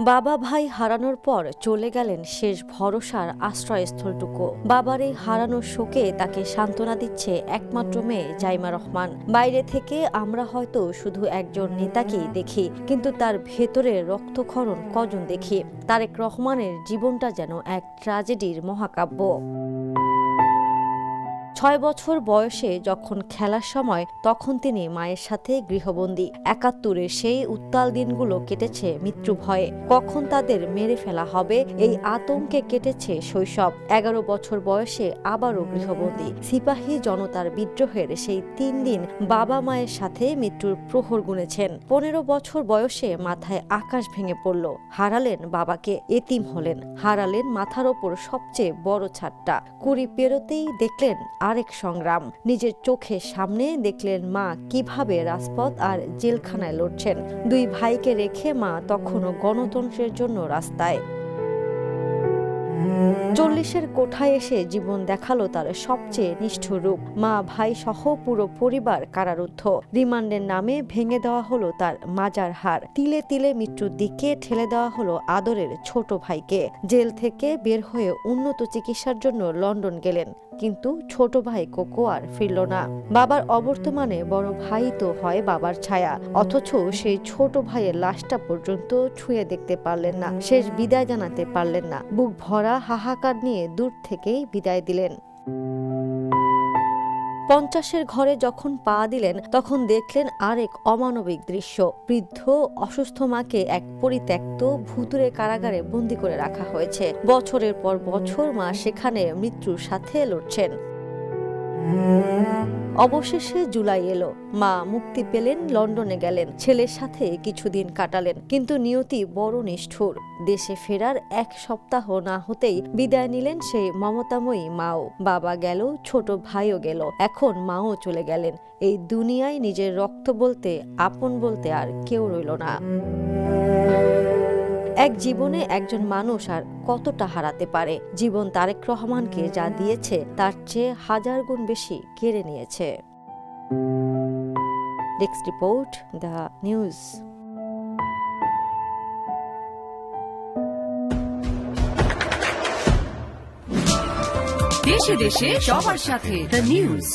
বাবা ভাই হারানোর পর চলে গেলেন শেষ ভরসার আশ্রয়স্থলটুকু। বাবার এই হারানোর শোকে তাকে সান্ত্বনা দিচ্ছে একমাত্র মেয়ে জাইমা রহমান। বাইরে থেকে আমরা হয়তো শুধু একজন নেতাকেই দেখি, কিন্তু তার ভেতরে রক্তক্ষরণ কজন দেখি। তারেক রহমানের জীবনটা যেন এক ট্র্যাজেডির মহাকাব্য। ৬ বছর বয়সে যখন খেলার সময়, তখন তিনি মায়ের সাথে গৃহবন্দী। ৭১-এর সেই উত্তাল দিনগুলো কেটেছে মৃত্যু ভয়ে। কখন তাদের মেরে ফেলা হবে এই আতঙ্কে কেটেছে শৈশব। ১১ বছর বয়সে আবারও গৃহবন্দী। সিপাহী জনতার বিদ্রোহের সেই ৩ দিন বাবা মায়ের সাথে মৃত্যুর প্রহর গুনেছেন। ১৫ বছর বয়সে মাথায় আকাশ ভেঙে পড়ল। হারালেন বাবাকে, এতিম হলেন। হারালেন মাথার ওপর সবচেয়ে বড় ছাদটা। ২০ পেরোতেই দেখলেন আরেক সংগ্রাম। নিজের চোখের সামনে দেখলেন মা কিভাবে রাজপথ আর জেলখানায় লড়ছেন। ২ ভাইকে রেখে মা তখনও গণতন্ত্রের জন্য রাস্তায়। ৪০-এর কোঠায় এসে জীবন দেখালো তার সবচেয়ে নিষ্ঠুর রূপ। মা ভাই সহ পুরো পরিবার কারারুদ্ধ। রিমান্ডের নামে ভেঙে দেওয়া হলো তার মাজার হাড়। তিলে তিলে মৃত্যুর দিকে ঠেলে দেওয়া হলো আদরের ছোট ভাইকে। জেল থেকে বের হয়ে উন্নত চিকিৎসার জন্য লন্ডন গেলেন, কিন্তু ছোট ভাই কোকো আর ফিরল না। বাবার অবর্তমানে বড় ভাই তো হয় বাবার ছায়া, অথচ সেই ছোট ভাইয়ের লাশটা পর্যন্ত ছুঁয়ে দেখতে পারলেন না, শেষ বিদায় জানাতে পারলেন না। বুক ভরা হাহাকার নিয়ে দূর থেকেই বিদায় দিলেন। ৫০-এর ঘরে যখন পা দিলেন, তখন দেখলেন আরেক অমানবিক দৃশ্য। বৃদ্ধ অসুস্থ মাকে এক পরিত্যক্ত ভুতুড়ে কারাগারে বন্দী করে রাখা হয়েছে। বছরের পর বছর মা সেখানে মৃত্যুর সাথে লড়ছেন। অবশেষে জুলাই এলো, মা মুক্তি পেলেন, লন্ডনে গেলেন, ছেলের সাথে কিছুদিন কাটালেন। কিন্তু নিয়তি বড় নিষ্ঠুর। দেশে ফেরার ১ সপ্তাহ না হতেই বিদায় নিলেন সেই মমতাময়ী মাও। বাবা গেল, ছোট ভাইও গেল, এখন মাও চলে গেলেন। এই দুনিয়ায় নিজের রক্ত বলতে, আপন বলতে আর কেউ রইল না। এক জীবনে একজন মানুষ আর কতটা হারাতে পারে। জীবন তারেক রহমানকে যা দিয়েছে তার চেয়ে ১০০০ গুণ বেশি কেড়ে নিয়েছে। Desk report, the news. দেশে দেশে সবার সাথে দ্য নিউজ।